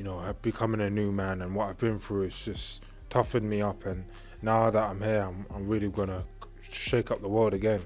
you know, becoming a new man, and what I've been through is just toughened me up. And now that I'm here, I'm really gonna shake up the world again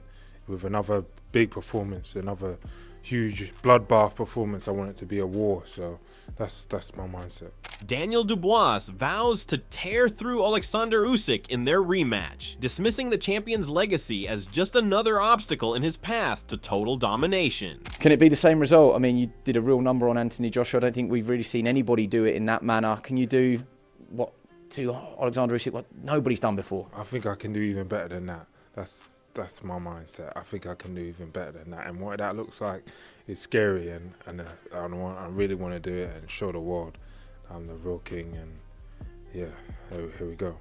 with another big performance, another huge bloodbath performance. I want it to be a war, so that's my mindset. Daniel Dubois vows to tear through Oleksandr Usyk in their rematch, dismissing the champion's legacy as just another obstacle in his path to total domination. Can it be the same result? I mean, you did a real number on Anthony Joshua. I don't think we've really seen anybody do it in that manner. Can you do what to Oleksandr Usyk what nobody's done before? I think I can do even better than that. That's my mindset. I think I can do even better than that. And what that looks like is scary, and I really want to do it and show the world I'm the real king. And yeah, here we go.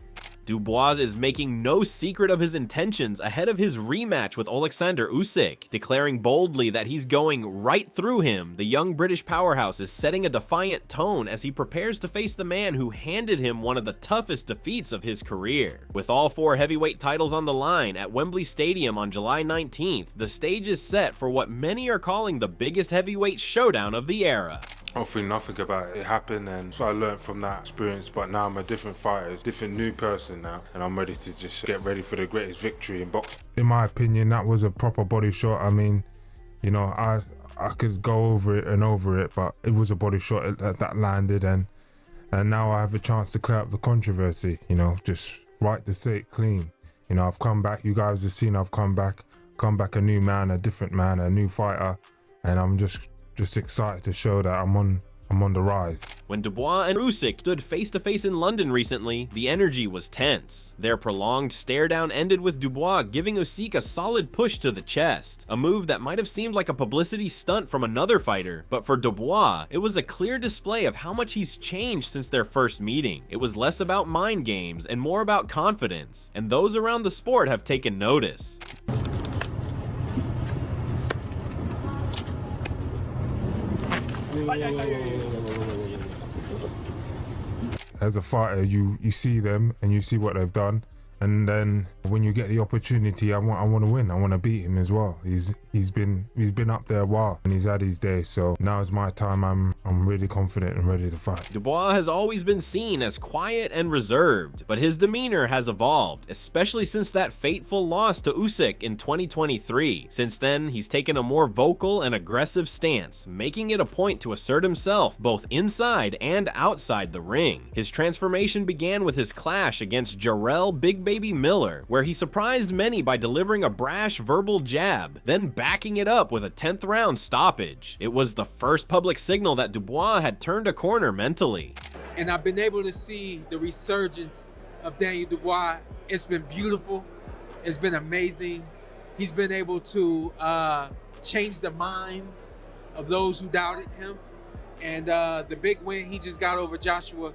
Dubois is making no secret of his intentions ahead of his rematch with Oleksandr Usyk, declaring boldly that he's going right through him. The young British powerhouse is setting a defiant tone as he prepares to face the man who handed him one of the toughest defeats of his career. With all 4 heavyweight titles on the line at Wembley Stadium on July 19th, the stage is set for what many are calling the biggest heavyweight showdown of the era. I don't think nothing about it. It happened, and so I learned from that experience, but now I'm a different fighter, different new person now, and I'm ready to just get ready for the greatest victory in boxing. In my opinion, that was a proper body shot. I mean, you know, I could go over it and over it, but it was a body shot that landed, and now I have a chance to clear up the controversy, you know, just right to say it clean. You know, I've come back, you guys have seen I've come back a new man, a different man, a new fighter, and I'm just excited to show that I'm on the rise. When Dubois and Usyk stood face-to-face in London recently, the energy was tense. Their prolonged stare-down ended with Dubois giving Usyk a solid push to the chest, a move that might have seemed like a publicity stunt from another fighter, but for Dubois, it was a clear display of how much he's changed since their first meeting. It was less about mind games and more about confidence, and those around the sport have taken notice. As a fighter, you see them and you see what they've done, and then when you get the opportunity, I want to win. I want to beat him as well. He's been up there a while and he's had his days. So now is my time. I'm really confident and ready to fight. Dubois has always been seen as quiet and reserved, but his demeanor has evolved, especially since that fateful loss to Usyk in 2023. Since then, he's taken a more vocal and aggressive stance, making it a point to assert himself both inside and outside the ring. His transformation began with his clash against Jarrell Big Baby Miller, where he surprised many by delivering a brash verbal jab, then backing it up with a 10th round stoppage. It was the first public signal that Dubois had turned a corner mentally. And I've been able to see the resurgence of Daniel Dubois. It's been beautiful. It's been amazing. He's been able to change the minds of those who doubted him. And the big win he just got over Joshua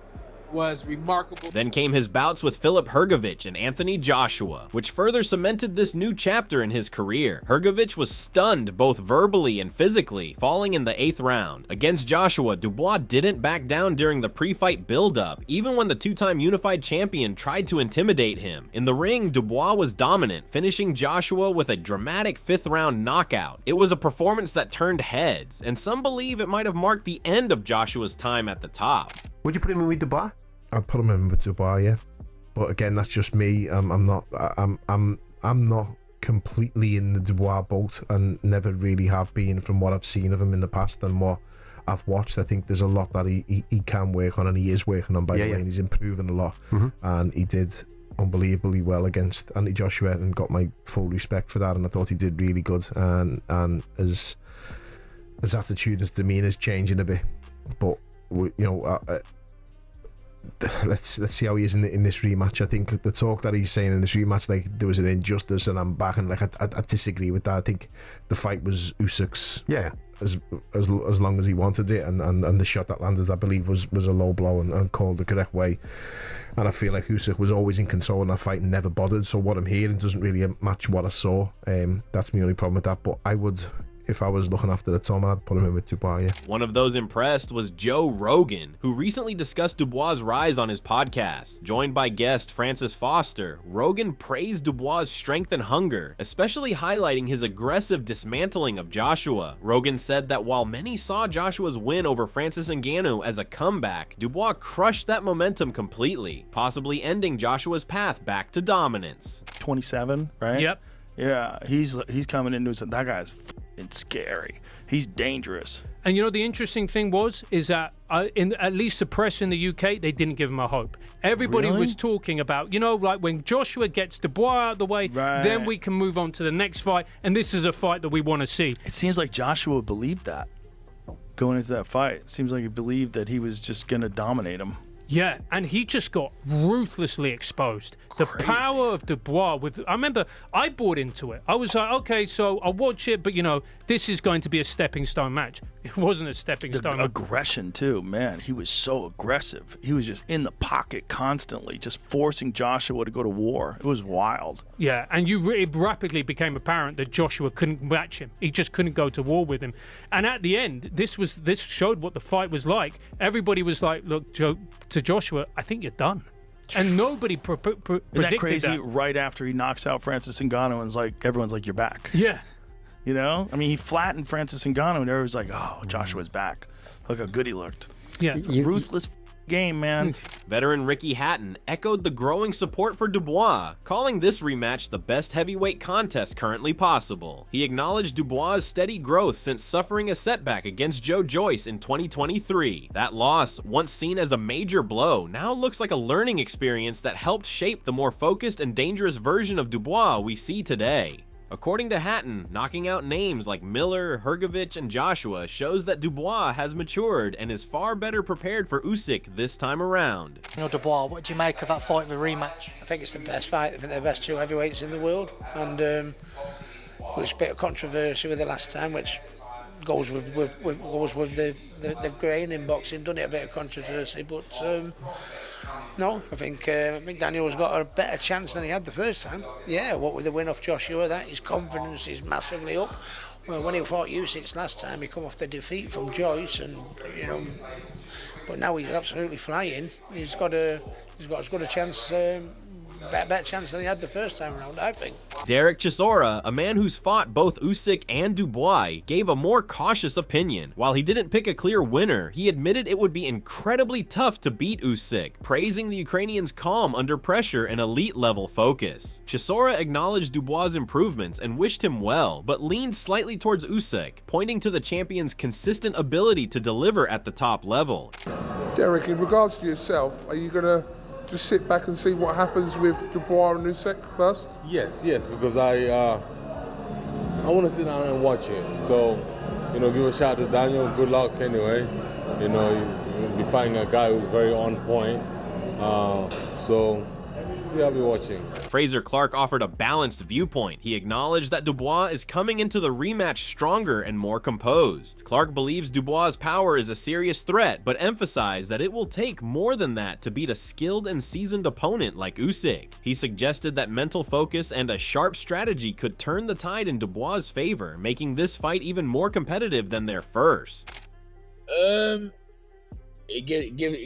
was remarkable. Then came his bouts with Filip Hrgović and Anthony Joshua, which further cemented this new chapter in his career. Hrgović was stunned both verbally and physically, falling in the 8th round. Against Joshua, Dubois didn't back down during the pre-fight build-up, even when the 2-time unified champion tried to intimidate him. In the ring, Dubois was dominant, finishing Joshua with a dramatic 5th round knockout. It was a performance that turned heads, and some believe it might have marked the end of Joshua's time at the top. Would you put him in with Dubois? I'd put him in with Dubois, yeah. But again, that's just me. I'm not completely in the Dubois boat, and never really have been from what I've seen of him in the past and what I've watched. I think there's a lot that he can work on, and he is working on, by the way, and he's improving a lot. And he did unbelievably well against Anthony Joshua and got my full respect for that, and I thought he did really good, and his attitude, his demeanour's changing a bit, but you know, let's see how he is in this rematch. I think the talk that he's saying in this rematch, like there was an injustice and I'm back, and like I disagree with that. I think the fight was Usyk's, as long as he wanted it, and the shot that landed, I believe, was a low blow and called the correct way. And I feel like Usyk was always in control in that fight and never bothered. So what I'm hearing doesn't really match what I saw. That's my only problem with that. But I would, if I was looking after the tournament, I'd put him in with Dubois, yeah. One of those impressed was Joe Rogan, who recently discussed Dubois' rise on his podcast. Joined by guest Francis Foster, Rogan praised Dubois' strength and hunger, especially highlighting his aggressive dismantling of Joshua. Rogan said that while many saw Joshua's win over Francis Ngannou as a comeback, Dubois crushed that momentum completely, possibly ending Joshua's path back to dominance. 27, right? Yep. Yeah, he's coming into it. That guy's f***ing scary. He's dangerous. And you know, the interesting thing is that in at least the press in the UK, they didn't give him a hope. Everybody Really? was talking about, you know, like when Joshua gets Dubois out of the way, Right. then we can move on to the next fight. And this is a fight that we want to see. It seems like Joshua believed that going into that fight. It seems like he believed that he was just going to dominate him. Yeah, and he just got ruthlessly exposed. The power of Dubois I remember I bought into it. I was like, okay, so I'll watch it, but you know, this is going to be a stepping stone match. It wasn't a stepping stone. The aggression too, man. He was so aggressive. He was just in the pocket constantly, just forcing Joshua to go to war. It was wild. Yeah, and it rapidly became apparent that Joshua couldn't match him. He just couldn't go to war with him. And at the end, this showed what the fight was like. Everybody was like, look, to Joshua, I think you're done. And nobody predicted Isn't that crazy? that. Right after he knocks out Francis Ngannou, and everyone's like, you're back. Yeah. You know? I mean, he flattened Francis Ngannou, and everyone's like, oh, Joshua's back. Look how good he looked. Yeah. Ruthless game, man. Veteran Ricky Hatton echoed the growing support for Dubois, calling this rematch the best heavyweight contest currently possible. He acknowledged Dubois' steady growth since suffering a setback against Joe Joyce in 2023. That loss, once seen as a major blow, now looks like a learning experience that helped shape the more focused and dangerous version of Dubois we see today. According to Hatton, knocking out names like Miller, Hrgovic, and Joshua shows that Dubois has matured and is far better prepared for Usyk this time around. You know, Dubois, what do you make of that fight, the rematch? I think it's the best fight. I think they're the best two heavyweights in the world, and there was a bit of controversy with the last time, which goes with the grain in boxing, doesn't it? A bit of controversy, but no, I think Daniel's got a better chance than he had the first time. Yeah, what with the win off Joshua, his confidence is massively up. Well, when he fought Usyk last time, he come off the defeat from Joyce, and you know, but now he's absolutely flying. He's got as good a chance. Better chance than he had the first time around, I think. Derek Chisora, a man who's fought both Usyk and Dubois, gave a more cautious opinion. While he didn't pick a clear winner, he admitted it would be incredibly tough to beat Usyk, praising the Ukrainian's calm under pressure and elite-level focus. Chisora acknowledged Dubois' improvements and wished him well, but leaned slightly towards Usyk, pointing to the champion's consistent ability to deliver at the top level. Derek, in regards to yourself, are you going to just sit back and see what happens with Dubois and Usyk first? Yes, because I want to sit down and watch it. So, you know, give a shout to Daniel. Good luck anyway. You know, you'll be fighting a guy who's very on point. So, yeah, I'll be watching. Frazier Clark offered a balanced viewpoint. He acknowledged that Dubois is coming into the rematch stronger and more composed. Clark believes Dubois' power is a serious threat, but emphasized that it will take more than that to beat a skilled and seasoned opponent like Usyk. He suggested that mental focus and a sharp strategy could turn the tide in Dubois' favor, making this fight even more competitive than their first. It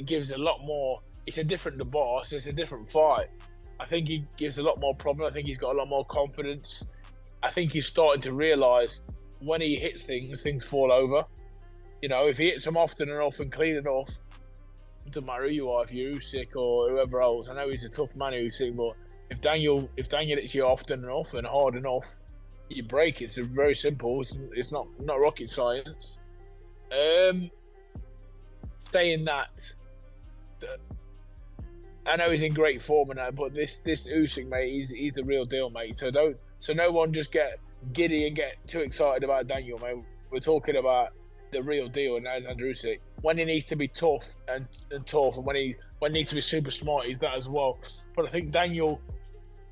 gives a lot more. It's a different Dubois, it's a different fight. I think he gives a lot more problem. I think he's got a lot more confidence. I think he's starting to realise when he hits things, things fall over. You know, if he hits them often enough and clean enough, it doesn't matter who you are, if you're Usyk or whoever else. I know he's a tough man, Usyk, but if Daniel hits you often enough and hard enough, you break. It's very simple. It's not rocket science. Saying that, I know he's in great form and that, but this Usyk, mate, he's the real deal, mate. So no one just get giddy and get too excited about Daniel, mate. We're talking about the real deal, and Alexandr Usyk. When he needs to be tough and tough, and when he needs to be super smart, he's that as well. But I think Daniel,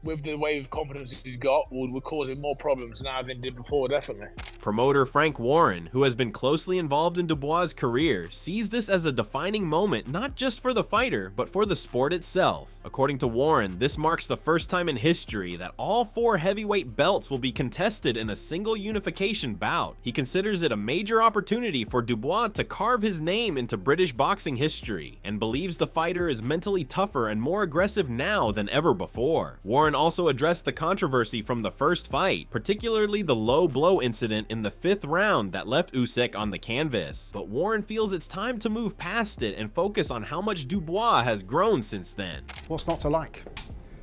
with the wave of confidence he's got, would cause him more problems now than he did before, definitely. Promoter Frank Warren, who has been closely involved in Dubois' career, sees this as a defining moment not just for the fighter, but for the sport itself. According to Warren, this marks the first time in history that all 4 heavyweight belts will be contested in a single unification bout. He considers it a major opportunity for Dubois to carve his name into British boxing history, and believes the fighter is mentally tougher and more aggressive now than ever before. Warren also addressed the controversy from the first fight, particularly the low blow incident in the 5th round that left Usyk on the canvas. But Warren feels it's time to move past it and focus on how much Dubois has grown since then. What's not to like?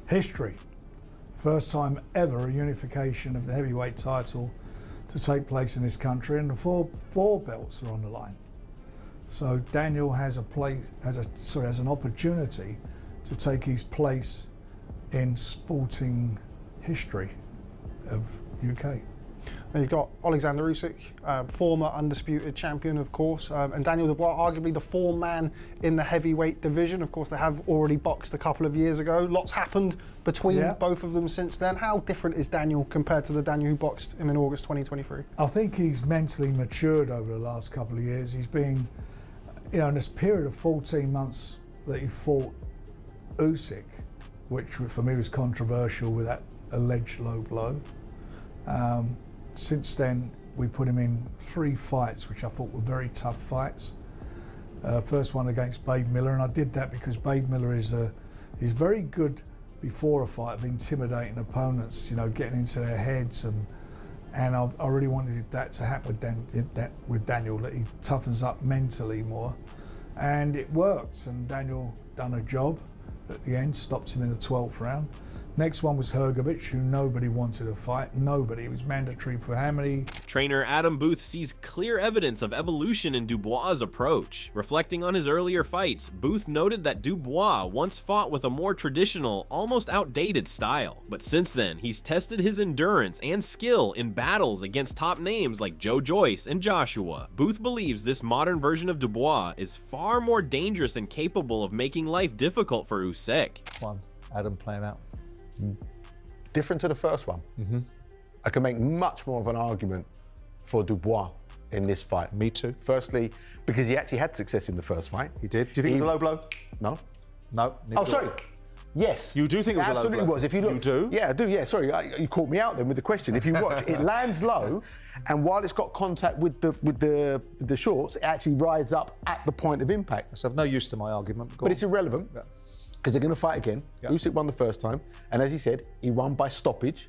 History. First time ever a unification of the heavyweight title to take place in this country, and the four belts are on the line. So Daniel has an opportunity to take his place in sporting history of UK. And you've got Oleksandr Usyk, former undisputed champion, of course, and Daniel Dubois, arguably the form man in the heavyweight division. Of course, they have already boxed a couple of years ago. Lots happened between both of them since then. How different is Daniel compared to the Daniel who boxed him in August 2023? I think he's mentally matured over the last couple of years. He's been, in this period of 14 months that he fought Usyk, which for me was controversial with that alleged low blow. Since then, we put him in 3 fights, which I thought were very tough fights. First one against Babe Miller, and I did that because Babe Miller is very good before a fight of intimidating opponents, getting into their heads, and I really wanted that to happen with Daniel, that he toughens up mentally more, and it worked. And Daniel done a job at the end, stopped him in the 12th round. Next one was Hrgovic, who nobody wanted to fight. Nobody. It was mandatory for how many? Trainer Adam Booth sees clear evidence of evolution in Dubois' approach. Reflecting on his earlier fights, Booth noted that Dubois once fought with a more traditional, almost outdated style. But since then, he's tested his endurance and skill in battles against top names like Joe Joyce and Joshua. Booth believes this modern version of Dubois is far more dangerous and capable of making life difficult for Usyk. Adam playing out. Different to the first one. I can make much more of an argument for Dubois in this fight. Me too. Firstly, because he actually had success in the first fight. He did. Do you think it was a low blow? No. No. Oh, sorry. Yes. You do think it was a low blow? Absolutely was. If you look, you do? Yeah, I do. Yeah, sorry. You caught me out then with the question. If you watch, it lands low, and while it's got contact with the shorts, it actually rides up at the point of impact. So I've no use to my argument. But it's irrelevant. Yeah. Because they're going to fight again. Yep. Usyk won the first time, and as he said, he won by stoppage.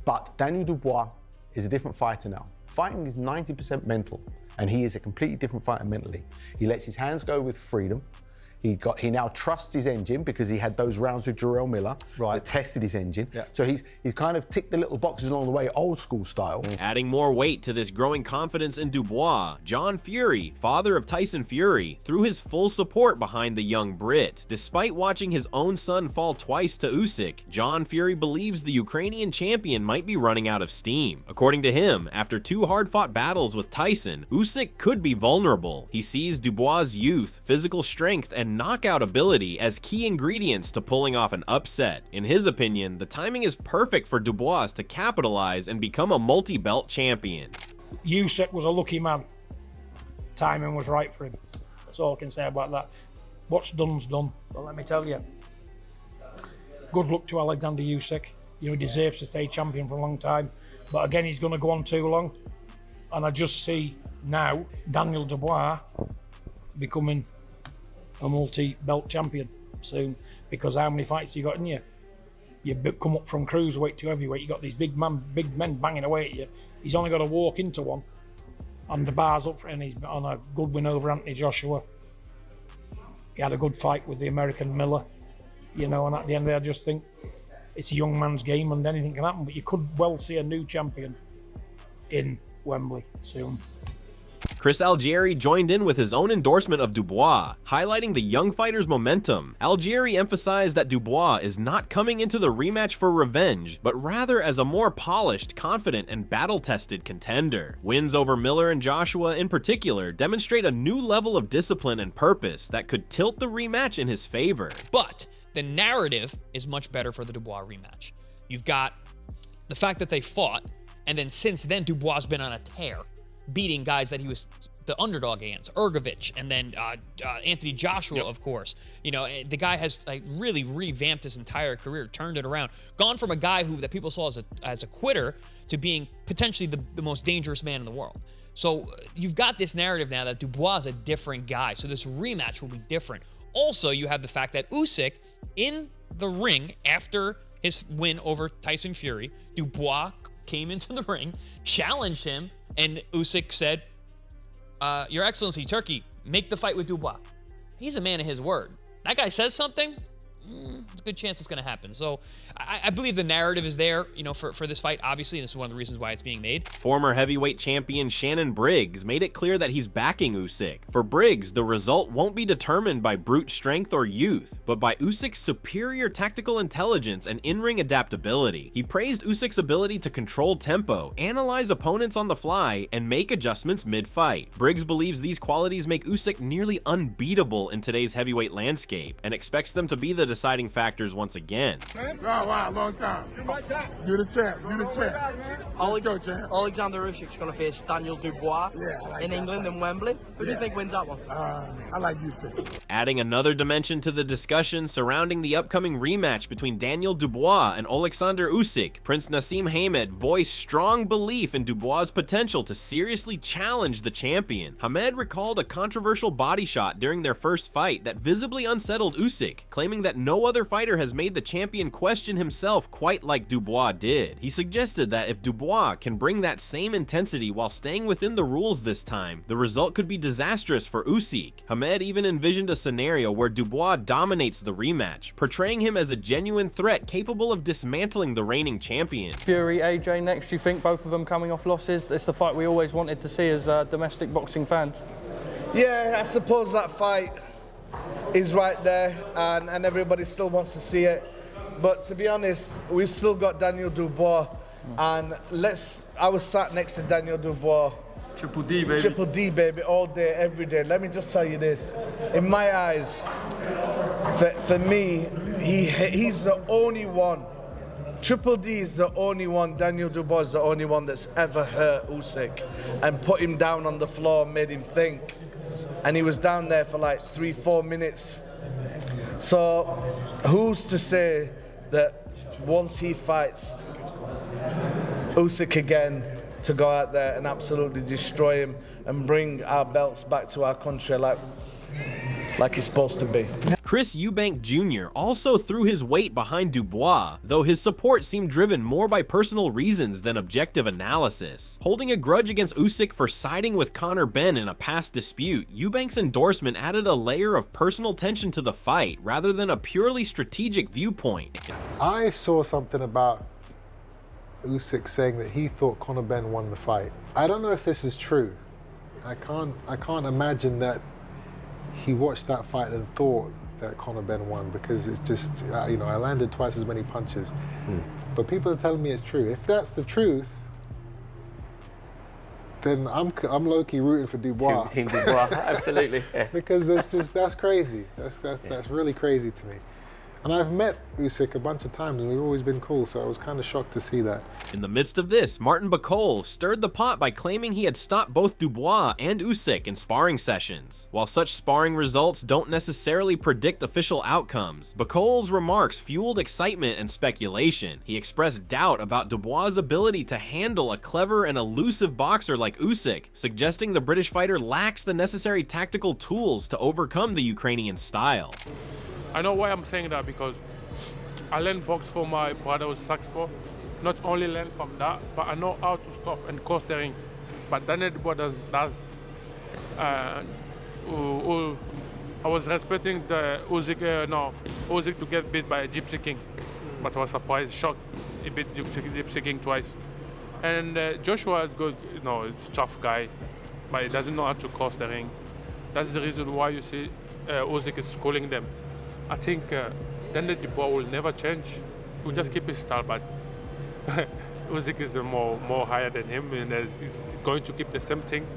But Daniel Dubois is a different fighter now. Fighting is 90% mental, and he is a completely different fighter mentally. He lets his hands go with freedom. He now trusts his engine because he had those rounds with Jarrell Miller that tested his engine. Yeah. So he's kind of ticked the little boxes along the way, old school style. Adding more weight to this growing confidence in Dubois, John Fury, father of Tyson Fury, threw his full support behind the young Brit. Despite watching his own son fall twice to Usyk, John Fury believes the Ukrainian champion might be running out of steam. According to him, after 2 hard-fought battles with Tyson, Usyk could be vulnerable. He sees Dubois' youth, physical strength, and knockout ability as key ingredients to pulling off an upset. In his opinion, the timing is perfect for Dubois to capitalize and become a multi-belt champion. Usyk was a lucky man. Timing was right for him. That's all I can say about that. What's done's done, but let me tell you, good luck to Oleksandr Usyk. He deserves to stay champion for a long time, but again, he's going to go on too long. And I just see now Daniel Dubois becoming a multi-belt champion soon, because how many fights you got in you? You come up from cruiserweight to heavyweight, you got these big men banging away at you. He's only got to walk into one, and the bar's up for him. He's on a good win over Anthony Joshua. He had a good fight with the American Miller, and at the end of the day, I just think it's a young man's game and anything can happen, but you could well see a new champion in Wembley soon. Chris Algieri joined in with his own endorsement of Dubois, highlighting the young fighter's momentum. Algieri emphasized that Dubois is not coming into the rematch for revenge, but rather as a more polished, confident, and battle-tested contender. Wins over Miller and Joshua in particular demonstrate a new level of discipline and purpose that could tilt the rematch in his favor. But the narrative is much better for the Dubois rematch. You've got the fact that they fought, And then since then, Dubois has been on a tear, beating guys that he was the underdog against, Ergovich, and then Anthony Joshua, of course. You know, the guy has like really revamped his entire career, turned it around, gone from a guy that people saw as a quitter to being potentially the most dangerous man in the world. So you've got this narrative now that Dubois is a different guy. So this rematch will be different. Also, you have the fact that Usyk in the ring after his win over Tyson Fury, Dubois came into the ring, challenged him, and Usyk said, Your Excellency, Turkey, make the fight with Dubois. He's a man of his word. That guy says something, there's a good chance it's going to happen. So I believe the narrative is there, you know, for this fight, obviously, and this is one of the reasons why it's being made. Former heavyweight champion Shannon Briggs made it clear that he's backing Usyk. For Briggs, the result won't be determined by brute strength or youth, but by Usyk's superior tactical intelligence and in-ring adaptability. He praised Usyk's ability to control tempo, analyze opponents on the fly, and make adjustments mid-fight. Briggs believes these qualities make Usyk nearly unbeatable in today's heavyweight landscape, and expects them to be the deciding factors once again. Wow, long time. You the champ, you the champ. Let's go, champ. Oleksandr Usyk's going to face Daniel Dubois in England and Wembley. Who do you think wins that one? I like Usyk. Adding another dimension to the discussion surrounding the upcoming rematch between Daniel Dubois and Oleksandr Usyk, Prince Nasim Haymed voiced strong belief in Dubois' potential to seriously challenge the champion. Haymed recalled a controversial body shot during their first fight that visibly unsettled Usyk, claiming that no other fighter has made the champion question himself quite like Dubois did. He suggested that if Dubois can bring that same intensity while staying within the rules this time, the result could be disastrous for Usyk. Haymed even envisioned a scenario where Dubois dominates the rematch, portraying him as a genuine threat capable of dismantling the reigning champion. Fury, AJ next, you think both of them coming off losses? It's the fight we always wanted to see as domestic boxing fans. Yeah, I suppose that fight is right there, and everybody still wants to see it. But to be honest, we've still got Daniel Dubois, and I was sat next to Daniel Dubois. Triple D, baby. Triple D, baby, all day, every day. Let me just tell you this. In my eyes, for me, he's the only one. Triple D is the only one, Daniel Dubois is the only one that's ever hurt Usyk and put him down on the floor, made him think. And he was down there for like 3-4 minutes. So who's to say that once he fights Usyk again, to go out there and absolutely destroy him and bring our belts back to our country like it's supposed to be. Chris Eubank Jr. also threw his weight behind Dubois, though his support seemed driven more by personal reasons than objective analysis. Holding a grudge against Usyk for siding with Conor Benn in a past dispute, Eubank's endorsement added a layer of personal tension to the fight rather than a purely strategic viewpoint. I saw something about Usyk saying that he thought Conor Benn won the fight. I don't know if this is true. I can't imagine that he watched that fight and thought that Conor Benn won, because it's just, you know, I landed twice as many punches. But people are telling me it's true. If that's the truth, then I'm low-key rooting for Dubois. Team Dubois, absolutely. Yeah. Because that's crazy. That's really crazy to me. And I've met Usyk a bunch of times and we've always been cool, so I was kind of shocked to see that. In the midst of this, Martin Bacol stirred the pot by claiming he had stopped both Dubois and Usyk in sparring sessions. While such sparring results don't necessarily predict official outcomes, Bacol's remarks fueled excitement and speculation. He expressed doubt about Dubois' ability to handle a clever and elusive boxer like Usyk, suggesting the British fighter lacks the necessary tactical tools to overcome the Ukrainian style. I know why I'm saying that, because I learned box from my brother who's Saxpo. Not only learn from that, but I know how to stop and cross the ring. But Daniel Dubois does. I was respecting the Usyk to get beat by Gypsy King, but I was surprised, shocked he beat Gypsy King twice. And Joshua is good, you know, it's a tough guy, but he doesn't know how to cross the ring. That's the reason why you see Usyk is schooling them. I think Daniel Dubois will never change. He'll just keep his style, but Usyk is more higher than him, and he's going to keep the same thing,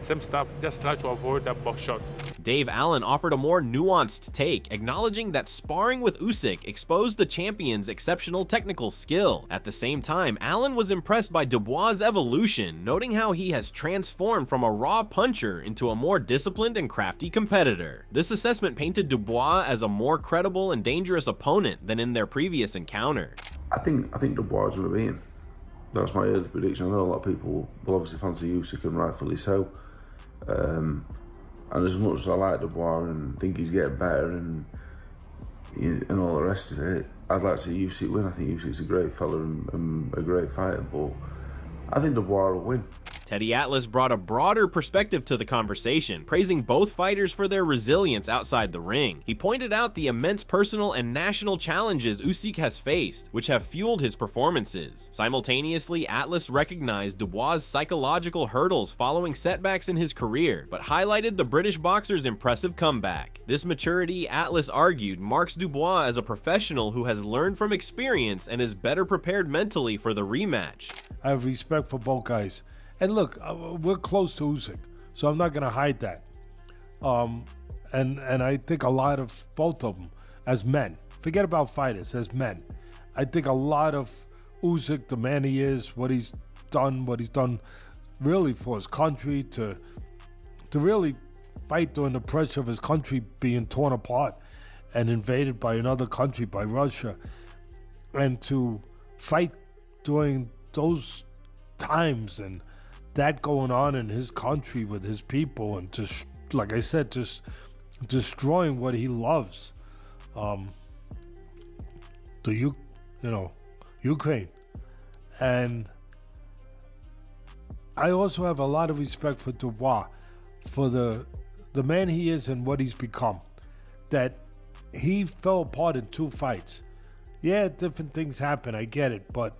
same stuff. Just try to avoid that box shot. Dave Allen offered a more nuanced take, acknowledging that sparring with Usyk exposed the champion's exceptional technical skill. At the same time, Allen was impressed by Dubois' evolution, noting how he has transformed from a raw puncher into a more disciplined and crafty competitor. This assessment painted Dubois as a more credible and dangerous opponent than in their previous encounter. I think Dubois will be in. That's my early prediction. I know a lot of people will obviously fancy Usyk, and rightfully so. And as much as I like Dubois and think he's getting better and all the rest of it, I'd like to see Usyk win. I think Usyk's a great fella and a great fighter, but I think Dubois will win. Teddy Atlas brought a broader perspective to the conversation, praising both fighters for their resilience outside the ring. He pointed out the immense personal and national challenges Usyk has faced, which have fueled his performances. Simultaneously, Atlas recognized Dubois' psychological hurdles following setbacks in his career, but highlighted the British boxer's impressive comeback. This maturity, Atlas argued, marks Dubois as a professional who has learned from experience and is better prepared mentally for the rematch. I have respect for both guys. And look, we're close to Usyk, so I'm not going to hide that. And I think a lot of both of them, as men, forget about fighters, as men, I think a lot of Usyk, the man he is, what he's done really for his country, to really fight during the pressure of his country being torn apart and invaded by another country, by Russia, and to fight during those times and that going on in his country with his people, and just, like I said, just destroying what he loves, Ukraine. And I also have a lot of respect for Dubois, for the man he is and what he's become. That he fell apart in 2 fights. Yeah, different things happen, I get it, but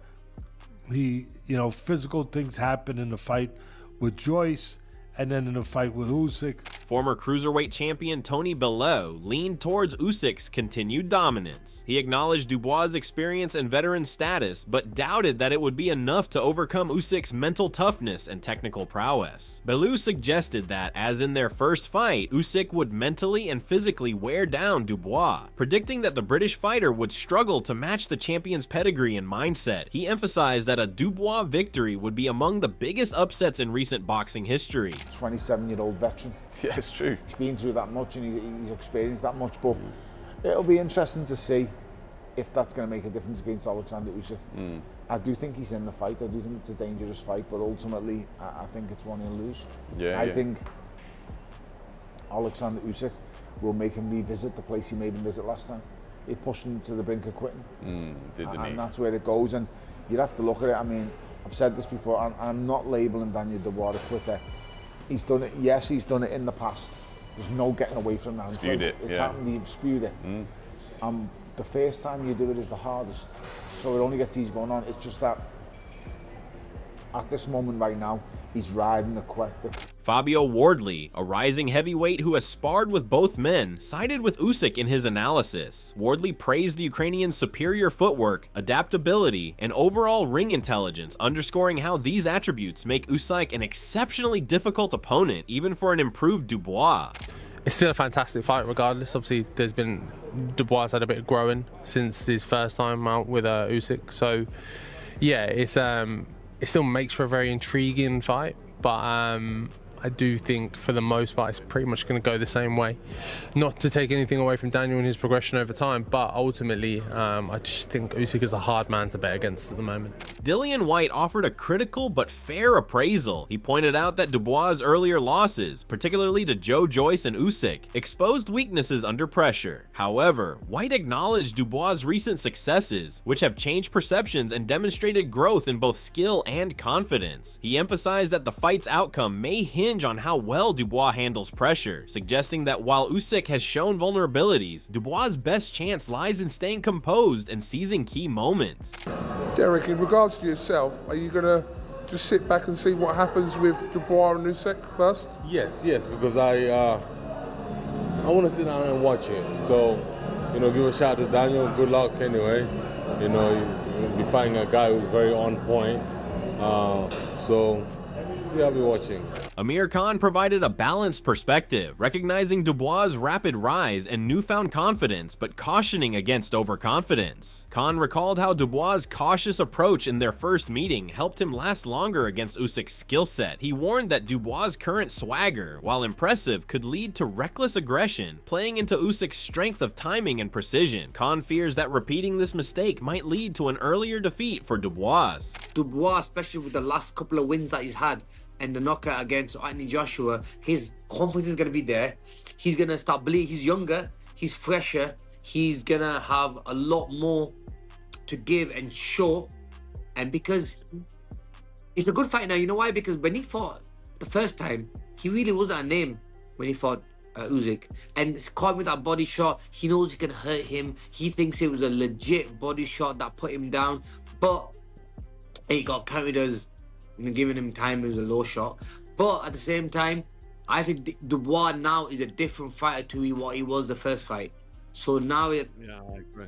physical things happen in the fight with Joyce and then in the fight with Usyk. Former cruiserweight champion Tony Belell leaned towards Usyk's continued dominance. He acknowledged Dubois' experience and veteran status, but doubted that it would be enough to overcome Usyk's mental toughness and technical prowess. Belell suggested that, as in their first fight, Usyk would mentally and physically wear down Dubois, predicting that the British fighter would struggle to match the champion's pedigree and mindset. He emphasized that a Dubois victory would be among the biggest upsets in recent boxing history. 27-year-old veteran. Yeah, it's true. He's been through that much and he's experienced that much, but it'll be interesting to see if that's going to make a difference against Oleksandr Usyk. I do think he's in the fight. I do think it's a dangerous fight, but ultimately I think it's one he'll lose. I think Oleksandr Usyk will make him revisit the place he made him visit last time. He pushed him to the brink of quitting. And that's where it goes, and you'd have to look at it. I mean, I've said this before, and I'm not labelling Daniel Dubois a quitter. He's done it, yes, he's done it in the past. There's no getting away from that. Spewed it, it's happened, you've spewed it. The first time you do it is the hardest. So it only gets easy going on. It's just that at this moment right now, he's riding the quick. Fabio Wardley, a rising heavyweight who has sparred with both men, sided with Usyk in his analysis. Wardley praised the Ukrainian's superior footwork, adaptability, and overall ring intelligence, underscoring how these attributes make Usyk an exceptionally difficult opponent, even for an improved Dubois. It's still a fantastic fight regardless. Obviously, Dubois had a bit of growing since his first time out with Usyk. So, yeah, it still makes for a very intriguing fight, but I do think for the most part it's pretty much going to go the same way. Not to take anything away from Daniel and his progression over time, but ultimately I just think Usyk is a hard man to bet against at the moment. Dillian White offered a critical but fair appraisal. He pointed out that Dubois' earlier losses, particularly to Joe Joyce and Usyk, exposed weaknesses under pressure. However, White acknowledged Dubois' recent successes, which have changed perceptions and demonstrated growth in both skill and confidence. He emphasized that the fight's outcome may hinge on how well Dubois handles pressure, suggesting that while Usyk has shown vulnerabilities, Dubois' best chance lies in staying composed and seizing key moments. Derek, in regards to yourself, are you going to just sit back and see what happens with Dubois and Usyk first? Yes, because I want to sit down and watch it. So, give a shout to Daniel. Good luck anyway. You'll be fighting a guy who's very on point. So, yeah, I'll be watching. Amir Khan provided a balanced perspective, recognizing Dubois' rapid rise and newfound confidence, but cautioning against overconfidence. Khan recalled how Dubois' cautious approach in their first meeting helped him last longer against Usyk's skill set. He warned that Dubois' current swagger, while impressive, could lead to reckless aggression, playing into Usyk's strength of timing and precision. Khan fears that repeating this mistake might lead to an earlier defeat for Dubois. Dubois, especially with the last couple of wins that he's had and the knockout against Anthony Joshua, his confidence is going to be there. He's going to start believing. He's younger, he's fresher, he's going to have a lot more to give and show. And because it's a good fight now, you know why? Because when he fought the first time, he really wasn't a name when he fought Usyk. And it's caught with that body shot. He knows he can hurt him. He thinks it was a legit body shot that put him down. But it got counted as giving him time. It was a low shot. But at the same time, I think Dubois now is a different fighter to what he was the first fight. So now yeah, I agree.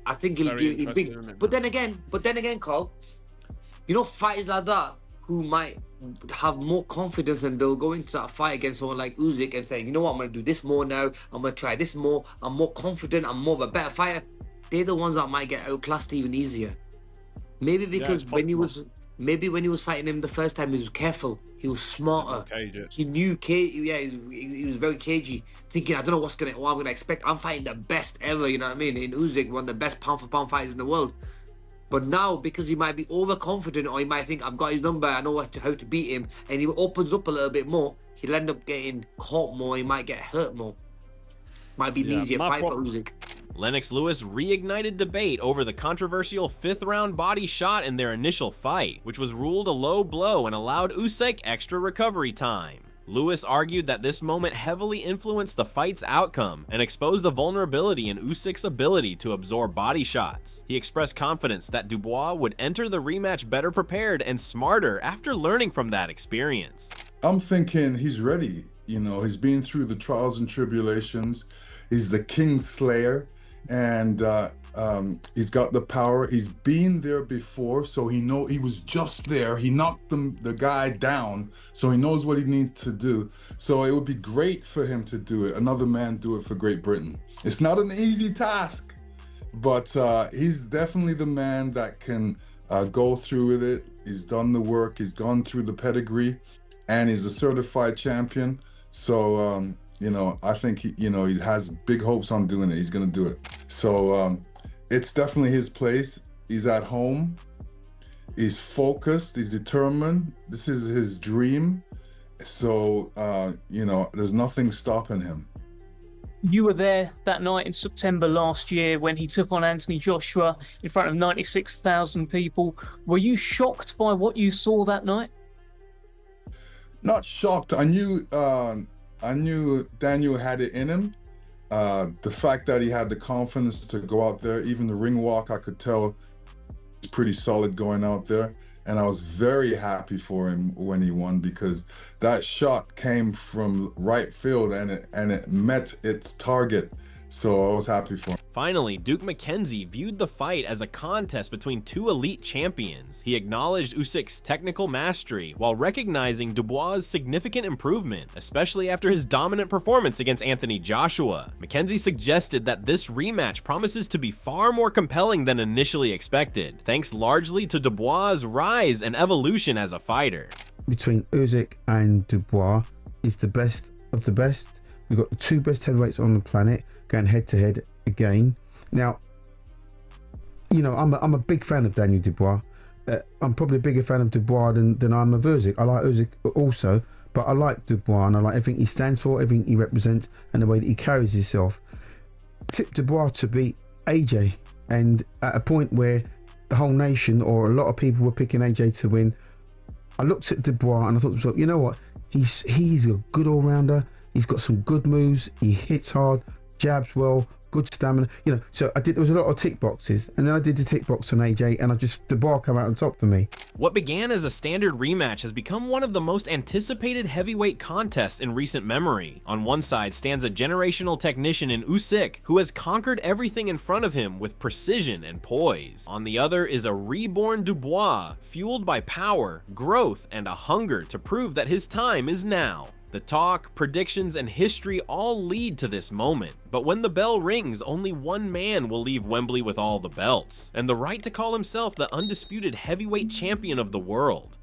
I think he'll give it big. But then again, Carl, you know, fighters like that who might have more confidence and they'll go into that fight against someone like Usyk and say, you know what, I'm going to do this more now. I'm going to try this more. I'm more confident. I'm more of a better fighter. They're the ones that might get outclassed even easier. Maybe because when he was fighting him the first time, he was careful. He was smarter. He knew, he was very cagey, thinking, I don't know what I'm gonna expect. I'm fighting the best ever, you know what I mean? In Usyk, one of the best pound for pound fighters in the world. But now, because he might be overconfident, or he might think, I've got his number, I know how to beat him, and he opens up a little bit more, he'll end up getting caught more. He might get hurt more. Might be an easier fight for Usyk. Lennox Lewis reignited debate over the controversial 5th round body shot in their initial fight, which was ruled a low blow and allowed Usyk extra recovery time. Lewis argued that this moment heavily influenced the fight's outcome and exposed a vulnerability in Usyk's ability to absorb body shots. He expressed confidence that Dubois would enter the rematch better prepared and smarter after learning from that experience. I'm thinking he's ready. You know, he's been through the trials and tribulations. He's the King Slayer. And he's got the power. He's been there before, so he was just there. He knocked the guy down, so he knows what he needs to do. So it would be great for him to do it. Another man do it for Great Britain. It's not an easy task, but he's definitely the man that can go through with it. He's done the work. He's gone through the pedigree, and he's a certified champion. So you know, I think he has big hopes on doing it. He's gonna do it. So it's definitely his place. He's at home. He's focused. He's determined. This is his dream. So you know, there's nothing stopping him. You were there that night in September last year when he took on Anthony Joshua in front of 96,000 people. Were you shocked by what you saw that night? Not shocked. I knew Daniel had it in him. The fact that he had the confidence to go out there, even the ring walk, I could tell was pretty solid going out there. And I was very happy for him when he won, because that shot came from right field and it met its target. So I was happy for him. Finally, Duke McKenzie viewed the fight as a contest between two elite champions. He acknowledged Usyk's technical mastery while recognizing Dubois' significant improvement, especially after his dominant performance against Anthony Joshua. McKenzie suggested that this rematch promises to be far more compelling than initially expected, thanks largely to Dubois' rise and evolution as a fighter. Between Usyk and Dubois is the best of the best. We've got the two best heavyweights on the planet going head to head again. Now, you know, I'm a big fan of Daniel Dubois. I'm probably a bigger fan of Dubois than I'm of Usyk. I like Usyk also, but I like Dubois and I like everything he stands for, everything he represents, and the way that he carries himself. Tip Dubois to beat AJ, and at a point where the whole nation or a lot of people were picking AJ to win, I looked at Dubois and I thought to myself, you know what? He's a good all-rounder. He's got some good moves. He hits hard. jabs well, good stamina. You know, so there was a lot of tick boxes, and then I did the tick box on AJ, and Dubois came out on top for me. What began as a standard rematch has become one of the most anticipated heavyweight contests in recent memory. On one side stands a generational technician in Usyk, who has conquered everything in front of him with precision and poise. On the other is a reborn Dubois, fueled by power, growth, and a hunger to prove that his time is now. The talk, predictions, and history all lead to this moment. But when the bell rings, only one man will leave Wembley with all the belts, and the right to call himself the undisputed heavyweight champion of the world.